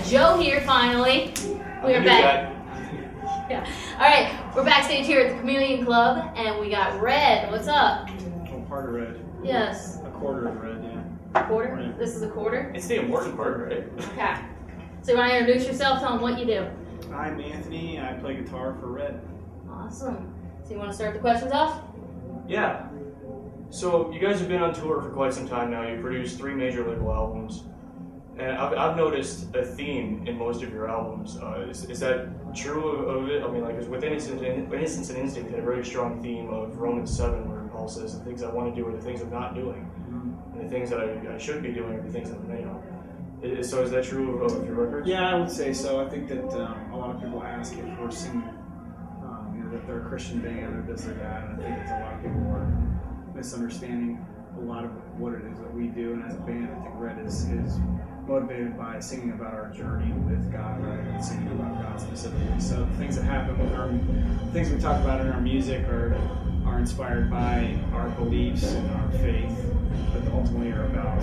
Joe here finally. We are back. Yeah. All right, we're backstage here at the Chameleon Club, and we got Red. What's up? Oh, part of red. Yes. A quarter of red, yeah. Quarter? Right. This is a quarter? It's the important part, right? Okay. So you want to introduce yourself, tell them what you do. I'm Anthony. I play guitar for Red. Awesome. So you want to start the questions off? Yeah. So you guys have been on tour for quite some time now. You produced 3 major label albums. And I've noticed a theme in most of your albums. Is that true of it? I mean, like, with Innocence and Instinct had a very strong theme of Romans 7, where Paul says the things I want to do are the things I'm not doing. And the things that I should be doing are the things that I'm, So is that true of your records? Yeah, I would say so. I think that a lot of people ask if we're singing, that they're a Christian band or this or that. And I think it's a lot of people are misunderstanding a lot of what it is that we do. And as a band, I think Red is motivated by singing about our journey with God rather than singing about God specifically. So the things that happen with things we talk about in our music are inspired by our beliefs and our faith, but ultimately are about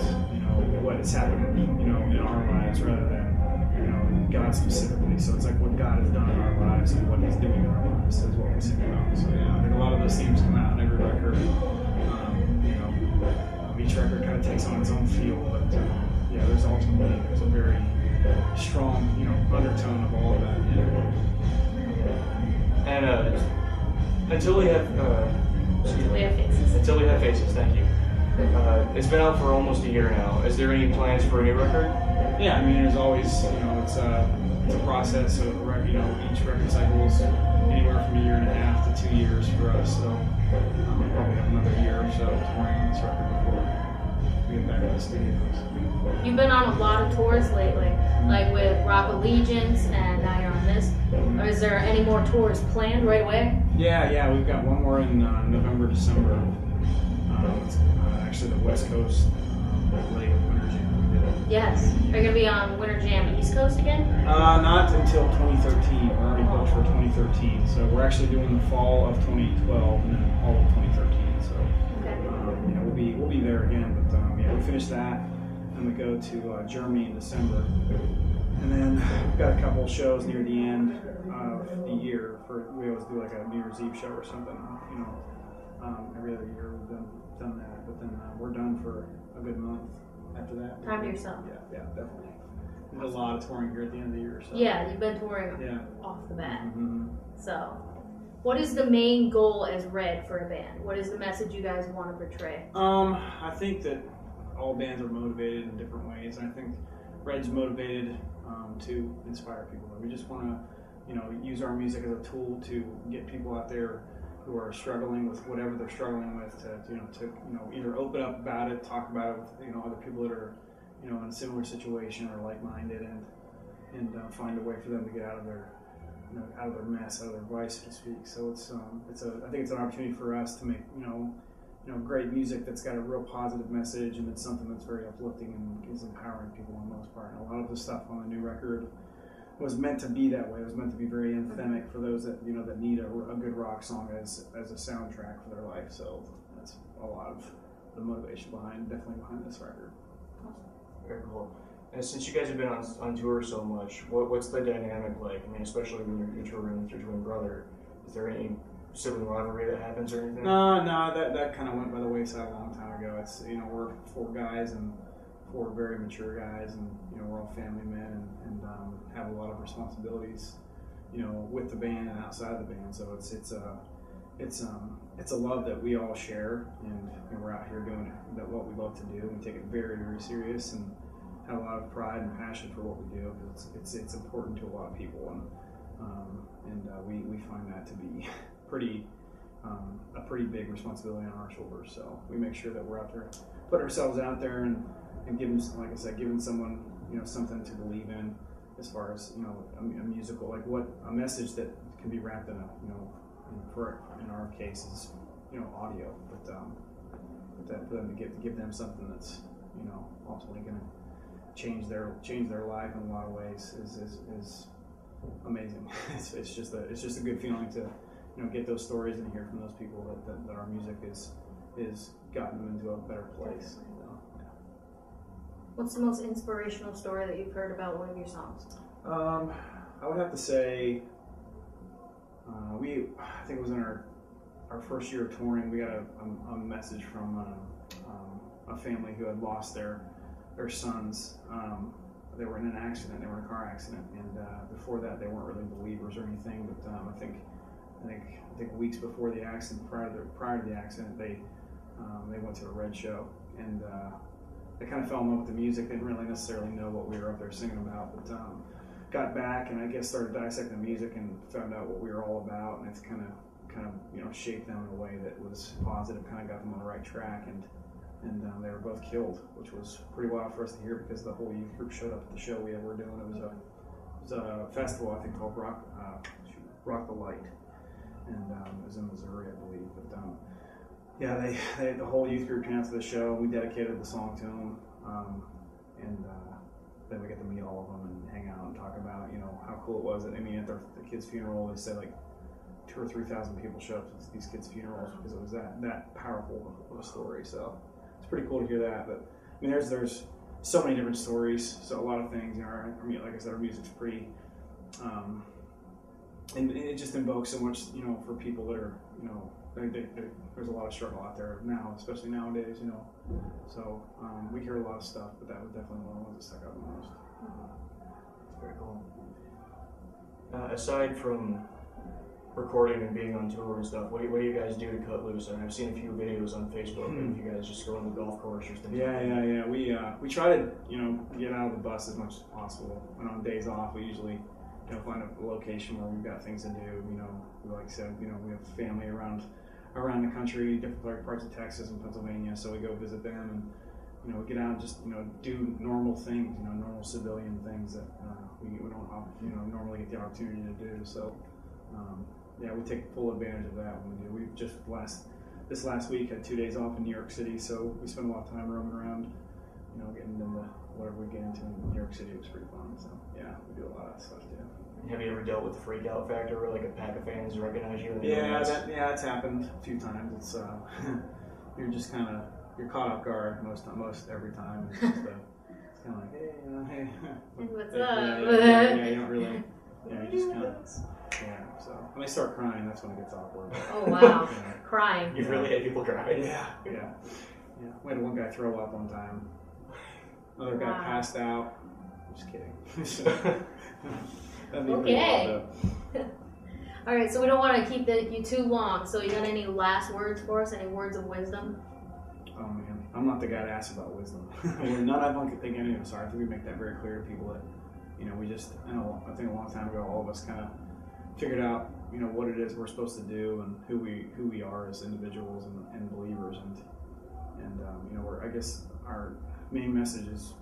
what has happened in our lives rather than God specifically. So it's like what God has done in our lives and what He's doing in our lives is what we sing about. So yeah, I think a lot of those themes come out in every record. Each record kind of takes on its own feel, but there's a very strong undertone of all of that. Yeah. And until we have faces. Until we have faces. Thank you. It's been out for almost a year now. Is there any plans for a new record? Yeah, I mean, there's always it's a process. So each record cycle is anywhere from 1.5 to 2 years for us. So we'll probably have another year or so touring on this record before we get back to the studios. You've been on a lot of tours lately, like with Rock Allegiance, and now you're on this. Or is there any more tours planned right away? Yeah, we've got one more in November, December. It's actually the West Coast leg of Winter Jam. Yes. Are you going to be on Winter Jam East Coast again? Not until 2013. We're already booked for 2013. So we're actually doing the fall of 2012 and then all of 2013. So we'll be there again. But we finish that. And we go to Germany in December, and then we've got a couple shows near the end of the year. We always do like a New Year's Eve show or something, every other year we've done that. But then we're done for a good month after that. Time to yourself. Yeah, definitely. We did a lot of touring here at the end of the year. So. Yeah, you've been touring off the bat. Mm-hmm. So, what is the main goal as Red for a band? What is the message you guys want to portray? I think that all bands are motivated in different ways, and I think Red's motivated to inspire people. We just want to, use our music as a tool to get people out there who are struggling with whatever they're struggling with to either open up about it, talk about it with other people that are in a similar situation or like-minded, and find a way for them to get out of their mess, out of their vice, so to speak. So I think it's an opportunity for us to make great music that's got a real positive message, and it's something that's very uplifting and is empowering people for the most part. And a lot of the stuff on the new record was meant to be that way. It was meant to be very anthemic for those that that need a good rock song as a soundtrack for their life. So that's a lot of the motivation definitely behind this record. Very cool. And since you guys have been on tour so much, what's the dynamic like? I mean, especially when you're touring with your twin brother, is there any sibling rivalry that happens or anything? No, that kind of went by the wayside a long time ago. It's we're 4 guys and 4 very mature guys, and we're all family men and have a lot of responsibilities, with the band and outside the band. So it's a love that we all share, and we're out here doing what we love to do. We take it very, very serious and have a lot of pride and passion for what we do, because it's important to a lot of people, and we find that to be a pretty big responsibility on our shoulders. So we make sure that we're out there, put ourselves out there, and giving, like I said, giving someone something to believe in, as far as a musical, like a message that can be wrapped in in our case is audio, but that for them to give them something that's ultimately going to change their life in a lot of ways is amazing. It's just a good feeling to get those stories and hear from those people that our music is gotten them into a better place. What's the most inspirational story that you've heard about one of your songs? I would have to say, I think it was in our first year of touring, we got a message from a family who had lost their sons. They were in an accident. They were in a car accident, and before that, they weren't really believers or anything. But I think weeks before the accident, prior to the accident, they went to a Red show, and they kind of fell in love with the music. They didn't really necessarily know what we were up there singing about, but got back and I guess started dissecting the music and found out what we were all about, and it's kind of shaped them in a way that was positive. Kind of got them on the right track, and they were both killed, which was pretty wild for us to hear because the whole youth group showed up at the show we were doing. It was a festival, I think, called Rock the Light, and it was in Missouri, I believe. But yeah, the whole youth group came out to the show. We dedicated the song to them, and then we get to meet all of them and hang out and talk about how cool it was. At the kid's funeral, they said like 2,000 or 3,000 people showed up to these kids' funerals because it was that powerful of a story. So it's pretty cool to hear that. But there's so many different stories. So a lot of things. Like I said, our music's pretty, and it just invokes so much. For people that are there's a lot of struggle out there now, especially nowadays. So we hear a lot of stuff, but that was definitely one of the ones that stuck out the most. It's very cool. Aside from recording and being on tour and stuff, what do you guys do to cut loose? And I've seen a few videos on Facebook of you guys just go on the golf course or something. Yeah. We try to get out of the bus as much as possible. And on days off, we usually find a location where we've got things to do. Like I said, we have family around the country, different parts of Texas and Pennsylvania, so we go visit them and we get out and just do normal things, normal civilian things that we don't normally get the opportunity to do. So we take full advantage of that when we do. We've just this last week had 2 days off in New York City, so we spent a lot of time roaming around, getting into whatever we get into in New York City. It was pretty fun. So yeah, we do a lot of stuff too. Have you ever dealt with the freak out factor where like a pack of fans recognize you? It's happened a few times. It's you're just you're caught off guard most every time. It's just it's kind of like, hey, What's up? Yeah, you don't really. Yeah, you just so when they start crying, that's when it gets awkward. Oh wow, crying. You've really had people cry. Yeah. We had one guy throw up one time. Another guy passed out. I'm just kidding. Okay. All right, so we don't want to keep you too long. So you got any last words for us? Any words of wisdom? Oh man, I'm not the guy to ask about wisdom. None of them could think any of us are. I think we make that very clear to people that we just. I think a long time ago, all of us kind of figured out what it is we're supposed to do and who we are as individuals and believers and I guess our main message is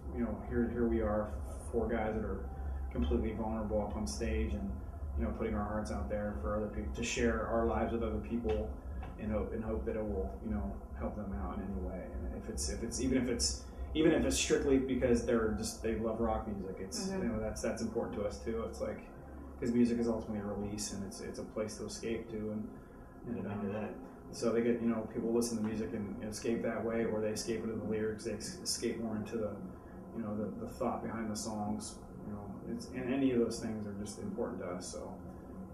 here we are, 4 guys that are completely vulnerable up on stage and putting our hearts out there for other people to share our lives with other people and hope that it will help them out in any way. And even if it's strictly because they love rock music, it's that's important to us too. It's like because music is ultimately a release and it's a place to escape to and so they get people listen to music and escape that way, or they escape into the lyrics, they escape more into the the thought behind the songs. And any of those things are just important to us. So,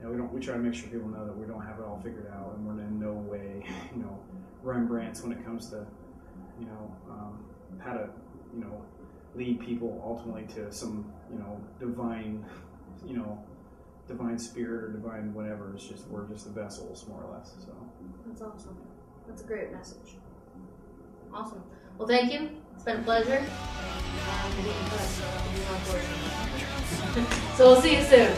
we try to make sure people know that we don't have it all figured out, and we're in no way, Rembrandts when it comes to, how to, lead people ultimately to some, divine, divine spirit or divine whatever. It's just we're just the vessels, more or less. So that's awesome. That's a great message. Awesome. Well, thank you. It's been a pleasure. So we'll see you soon.